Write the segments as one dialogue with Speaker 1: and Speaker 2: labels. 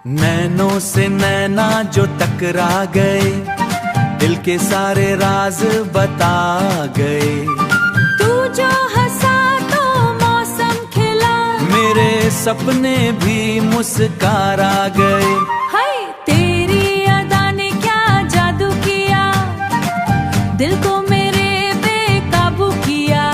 Speaker 1: नैनों से नैना जो टकरा गए, दिल के सारे राज बता गए।
Speaker 2: तू जो हंसा तो मौसम खिला,
Speaker 1: मेरे सपने भी मुस्कुरा गए।
Speaker 2: हाय तेरी अदा ने क्या जादू किया, दिल को मेरे बेकाबू किया।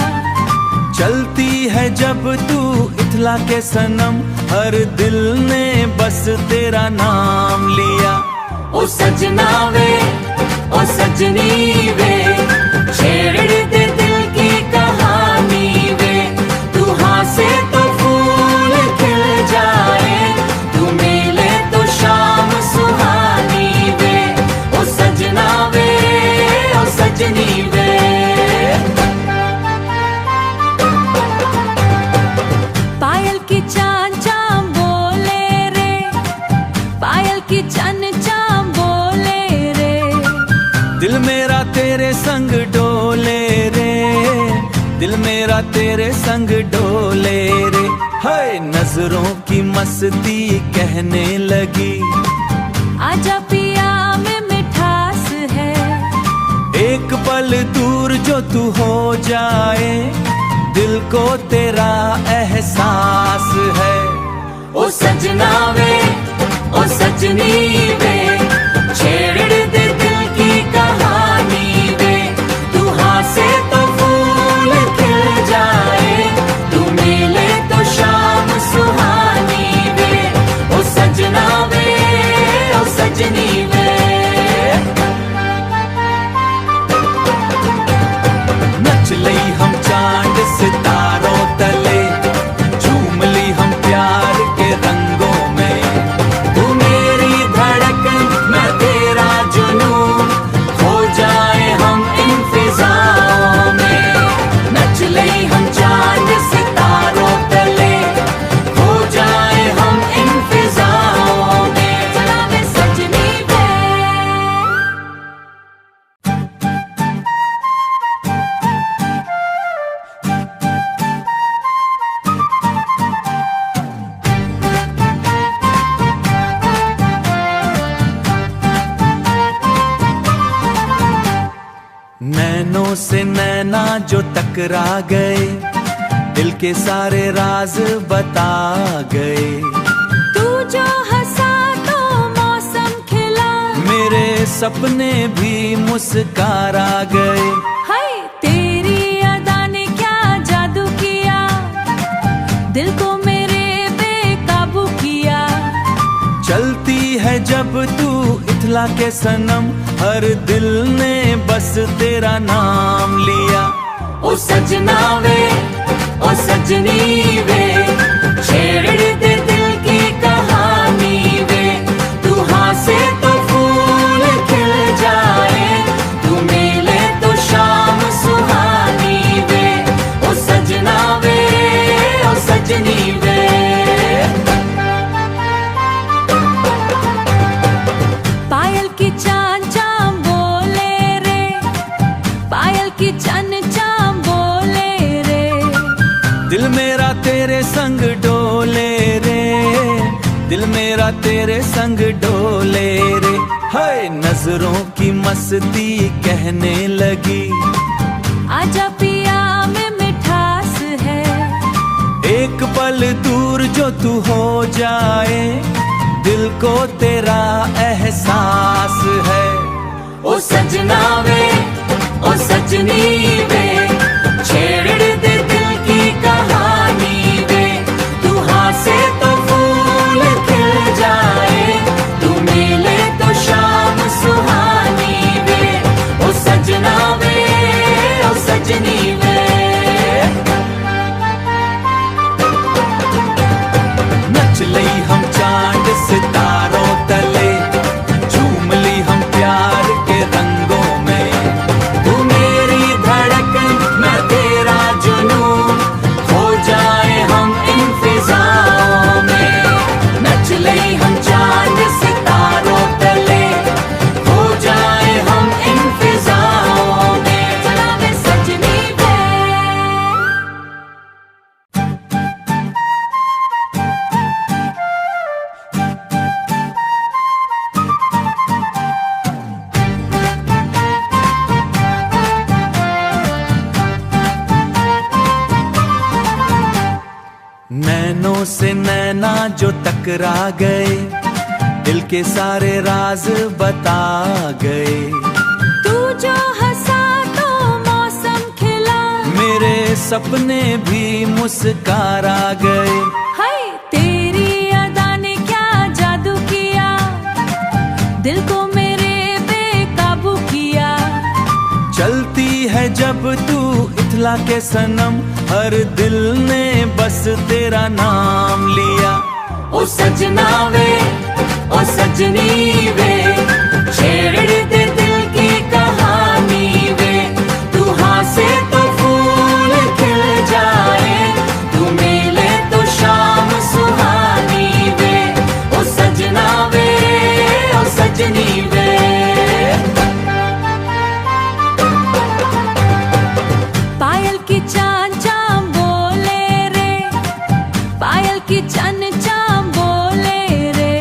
Speaker 1: चलती है जब तू इथला के सनम, हर दिल ने बस तेरा नाम लिया।
Speaker 2: ओ सजना वे, ओ सजनी वे, छेड़ दे दिल की कहानी वे। तू हंसे तो फूल खिल जाए, तू मिले तो शाम सुहानी वे। ओ सजना वे, ओ सजनी वे। पायल की चांद चांद बोले रे, पायल की चन चांद बोले रे।
Speaker 1: दिल मेरा तेरे संग डोले रे, दिल मेरा तेरे संग डोले रे। हाय नजरों की मस्ती कहने लगी,
Speaker 2: आजा पिया में मिठास है।
Speaker 1: एक पल दूर जो तू हो जाए, दिल को तेरा एहसास है।
Speaker 2: ओ सजना वे, ओ सजनी वे, छेड़ दे दिल की कहानी वे। तू हंसे तो फूल खिल जाए, तू मिले तो शाम सुहानी वे। ओ सजना वे, ओ सजनी वे।
Speaker 1: नच लई हम चांद सितारों तले, झूम ली हम प्यार के रंगों में। तू मेरी धड़कन मैं तेरा जुनून, हो जाए हम इन फिजाओं में।
Speaker 2: नच लई हम चांद सितारों तले, हो जाए हम इन फिजाओं में। चला वे सजनी वे।
Speaker 1: नैनों से नैना जो टकरा गए, दिल के सारे राज बता गए।
Speaker 2: तू जो हंसा तो मौसम खिला,
Speaker 1: मेरे सपने भी मुस्कुरा गए।
Speaker 2: हाय तेरी अदा ने क्या जादू किया, दिल को मेरे बेकाबू किया।
Speaker 1: चलती है जब तू इथला के सनम, हर दिल ने बस तेरा नाम लिया।
Speaker 2: ओ सजना वे, ओ सजनी वे, छेड़ दे दिल की कहानी वे। तू हंसे तो फूल खिल जाए, तू मिले तो शाम सुहानी वे। ओ सजना वे, ओ सजनी वे। पायल की चांद चांद बोले रे, पायल की चन चांद बोले रे।
Speaker 1: दिल मेरा तेरे संग डोले रे, दिल मेरा तेरे संग डोले रे। हाय नजरों की मस्ती कहने लगी,
Speaker 2: आजा पिया में मिठास है।
Speaker 1: एक पल दूर जो तू हो जाए, दिल को तेरा एहसास है।
Speaker 2: ओ सजना वे, ओ सजनी वे, छेड़ दे दिल की कहानी वे। तू हंसे तो फूल खिल जाए, तू मिले तो शाम सुहानी वे। ओ सजना वे, ओ सजनी वे।
Speaker 1: नच लई हम चांद सितारों तले, झूम ली हम प्यार के रंगों में। तू मेरी धड़कन टकरा गए, दिल के सारे राज बता गए।
Speaker 2: तू जो हंसा तो मौसम खिला,
Speaker 1: मेरे सपने भी मुस्कुरा गए।
Speaker 2: हाय तेरी अदा ने क्या जादू किया, दिल को मेरे बेकाबू किया।
Speaker 1: चलती है जब तू इथला के सनम, हर दिल ने बस तेरा नाम लिया।
Speaker 2: ओ सजना वे, ओ सजनी वे, छेड़ दे दिल की कहानी वे। तू हंसे तो फूल खिल जाए, तू मिले तो शाम सुहानी वे। ओ सजना वे, ओ सजनी वे। पायल की चांद चांद बोले रे, पायल की चन चांद बोले रे।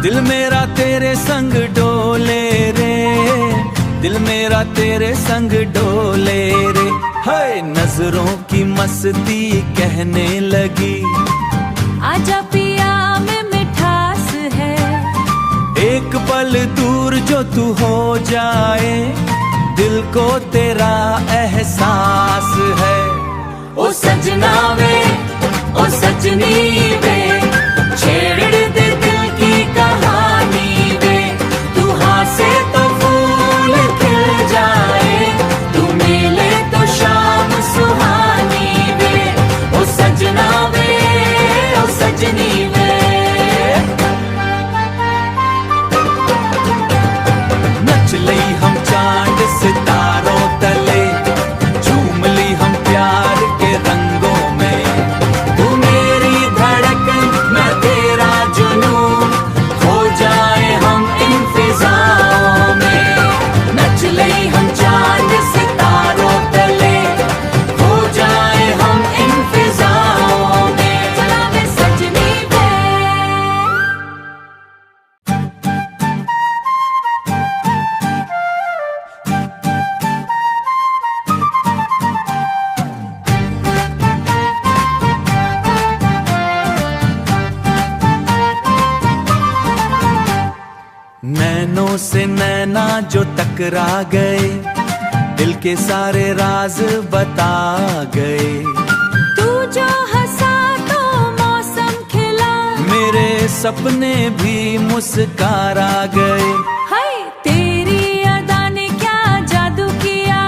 Speaker 1: दिल मेरा तेरे संग डोले रे, दिल मेरा तेरे संग डोले रे। हाय नजरों की मस्ती कहने लगी,
Speaker 2: आजा पिया में मिठास है।
Speaker 1: एक पल दूर जो तू हो जाए, दिल को तेरा एहसास है।
Speaker 2: ओ सजना वे, ओ सजनी वे, छेड़ दे दिल की कहानी वे। तू हंसे तो फूल खिल जाए, तू मिले तो शाम सुहानी वे। ओ सजना वे, ओ सजनी वे।
Speaker 1: नच लई हम चांद सितारों तले, झूम ली हम प्यार के रंगों में। तू मेरी धड़कन मैं तेरा जुनून, खो जाए हम इन फिजाओं में।
Speaker 2: नच लई हम चांद सितारों तले, खो जाए हम इन फिजाओं में। चला वे सजनी वे।
Speaker 1: नैनों से नैना जो टकरा गए, दिल के सारे राज बता गए।
Speaker 2: तू जो हंसा तो मौसम खिला,
Speaker 1: मेरे सपने भी मुस्कुरा गए।
Speaker 2: हाय तेरी अदा ने क्या जादू किया,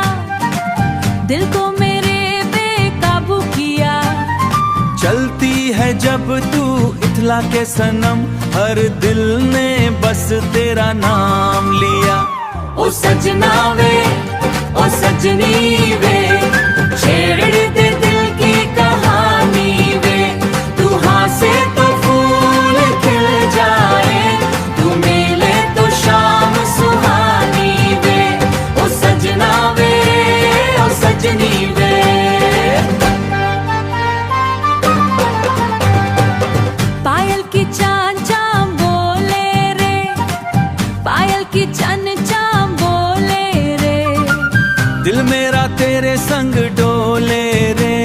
Speaker 2: दिल को मेरे बेकाबू किया।
Speaker 1: चलती है जब तू इथला के सनम, हर दिल ने बस तेरा नाम लिया।
Speaker 2: ओ सजना वे, ओ सजनी वे, छेड़ दे दिल की कहानी वे। तू हंसे तो फूल खिल जाए, तू मिले तो शाम सुहानी वे। ओ सजना वे, ओ सजनी वे। पायल की चांद चांद बोले रे, पायल की चन चांद बोले रे।
Speaker 1: दिल मेरा तेरे संग डोले रे,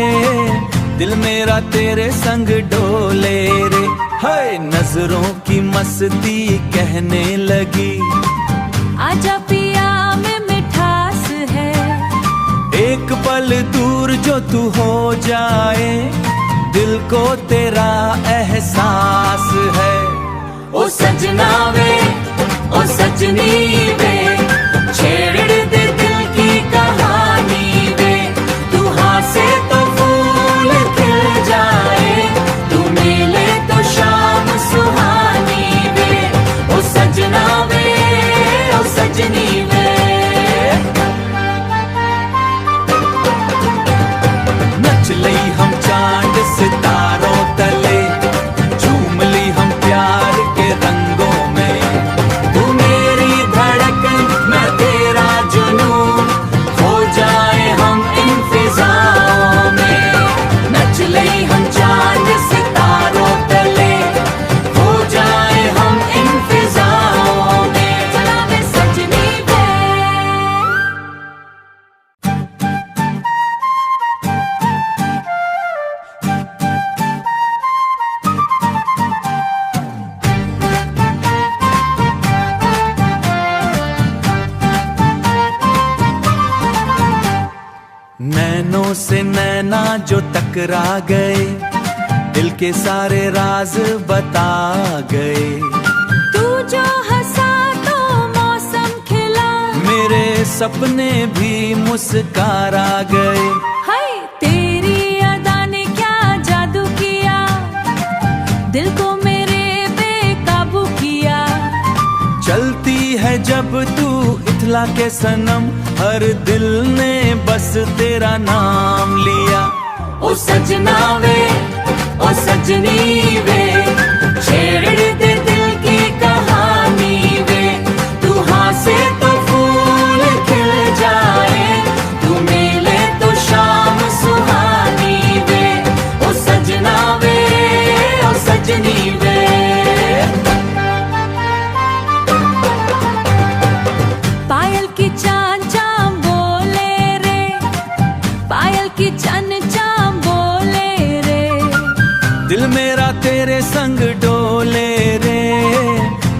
Speaker 1: दिल मेरा तेरे संग डोले रे। हाय नजरों की मस्ती कहने लगी,
Speaker 2: आजा पिया में मिठास है।
Speaker 1: एक पल दूर जो तू हो जाए, दिल को तेरा एहसास है।
Speaker 2: ओ सजना वे, ओ सजनी वे, छेड़ दे दिल की कहानी वे। तू हंसे तो फूल खिल जाए, तू मिले तो शाम सुहानी वे। ओ सजना वे, ओ सजनी वे।
Speaker 1: नच लई हम चांद सितारों तले, झूम ली हम प्यार के रंगों में। तू मेरी धड़कन जो टकरा गए, दिल के सारे राज बता गए।
Speaker 2: तू जो हंसा तो मौसम खिला,
Speaker 1: मेरे सपने भी मुस्कुरा गए।
Speaker 2: हाय तेरी अदा ने क्या जादू किया, दिल को मेरे बेकाबू किया।
Speaker 1: चलती है जब तू इथला के सनम, हर दिल ने बस तेरा नाम लिया।
Speaker 2: ओ सजना वे, ओ सजनी वे, छेड़ दे दिल की कहानी वे। तू हंसे तो फूल खिल जाए, तू मिले तो शाम सुहानी वे। ओ सजना वे, ओ सजनी वे। पायल की चांद चांद बोले रे, पायल की चन चांद बोले रे।
Speaker 1: दिल मेरा तेरे संग डोले रे,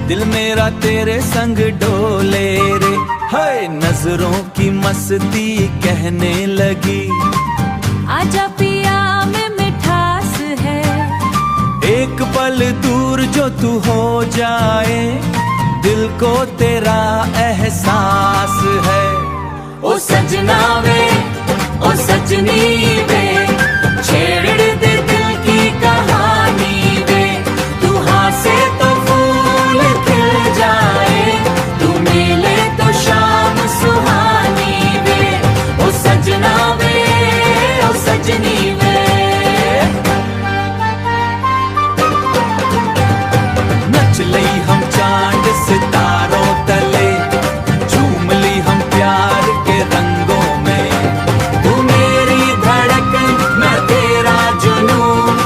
Speaker 1: दिल मेरा तेरे संग डोले रे। हाय नजरों की मस्ती कहने लगी,
Speaker 2: आजा पिया में मिठास है।
Speaker 1: एक पल दूर जो तू हो जाए, दिल को तेरा एहसास है।
Speaker 2: ओ सजना वे, ओ सजनी वे, छेड़ दे दिल की कहानी वे। तू हंसे तो फूल खिल जाए, तू मिले तो शाम सुहानी वे। ओ सजना वे, ओ सजनी वे।
Speaker 1: नच लई हम चांद सितारों तले, झूम ली हम प्यार के रंगों में। तू मेरी धड़कन मैं तेरा जुनून,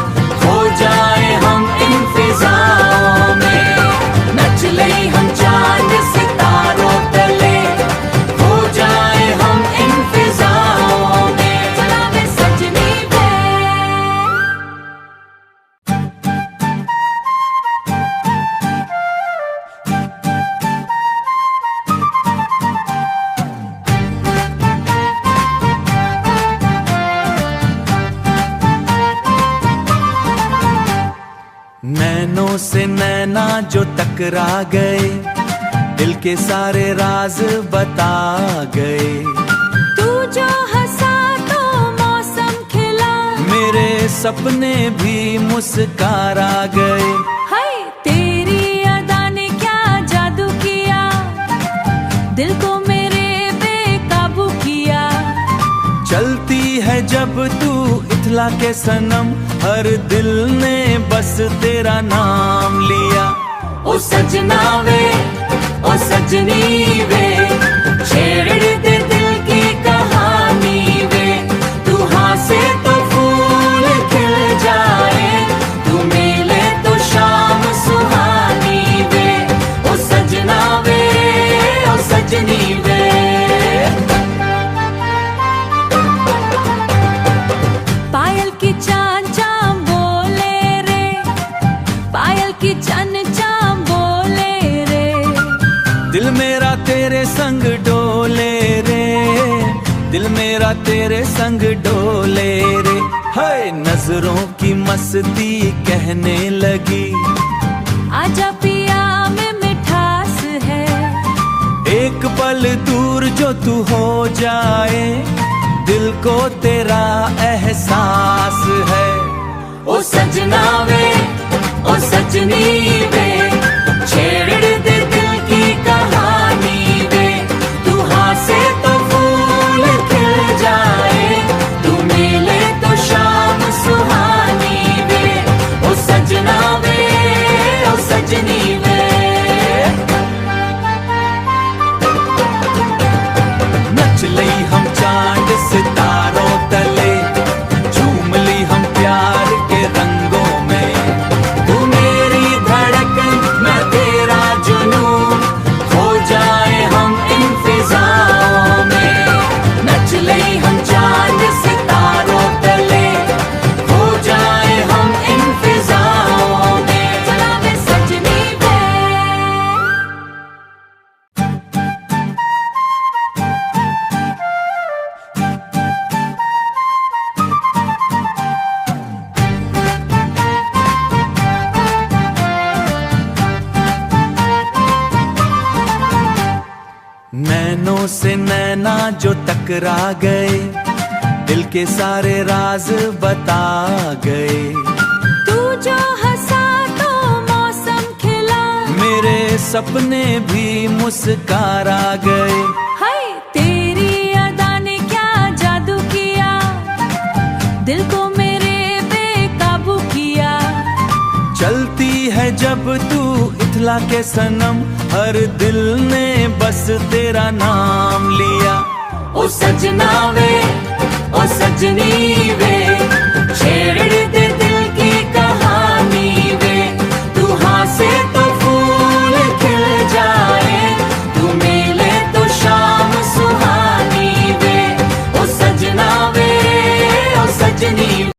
Speaker 1: खो जाए हम इन फिजाओं में।
Speaker 2: नच लई हम चांद सितारों तले, खो जाए हम इन फिजाओं में। चला वे सजनी वे।
Speaker 1: नैनों से नैना जो टकरा गए, दिल के सारे राज बता गए।
Speaker 2: तू जो हंसा तो मौसम खिला,
Speaker 1: मेरे सपने भी मुस्कुरा गए।
Speaker 2: हाय तेरी अदा ने क्या जादू किया, दिल को मेरे बेकाबू किया।
Speaker 1: चलती है जब तू इथला के सनम, हर दिल ने बस तेरा नाम लिया।
Speaker 2: ओ सजना वे, ओ सजनी वे, छेड़ दे दिल की कहानी वे। तू हंसे तो फूल खिल जाए, तू मिले तो शाम सुहानी वे। ओ सजना वे, ओ सजनी वे। पायल की चांद चांद बोले रे, पायल की चन चांद बोले रे।
Speaker 1: दिल मेरा तेरे संग डोले रे, दिल मेरा तेरे संग डोले रे। हाय नजरों की मस्ती कहने लगी,
Speaker 2: आजा पिया में मिठास है।
Speaker 1: एक पल दूर जो तू हो जाए, दिल को तेरा एहसास है।
Speaker 2: ओ सजना वे, ओ सजनी वे, छेड़ दे दिल की कहानी वे। तू हंसे तो फूल खिल जाए, तू मिले तो शाम सुहानी वे। ओ सजना वे, ओ सजनी वे।
Speaker 1: नच लई हम चांद सितारों तले, झूम ली हम प्यार के रंगों में। तू मेरी धड़कन हमारे नैना जो टकरा गए, दिल के सारे राज बता गए।
Speaker 2: तू जो हंसा तो मौसम खिला,
Speaker 1: मेरे सपने भी मुस्कुरा गए।
Speaker 2: हाय तेरी अदा ने क्या जादू किया, दिल को मेरे बेकाबू किया।
Speaker 1: चलती है जब तू इथला के सनम, हर दिल ने बस तेरा नाम लिया।
Speaker 2: ओ सजना वे, ओ सजनी वे, छेड़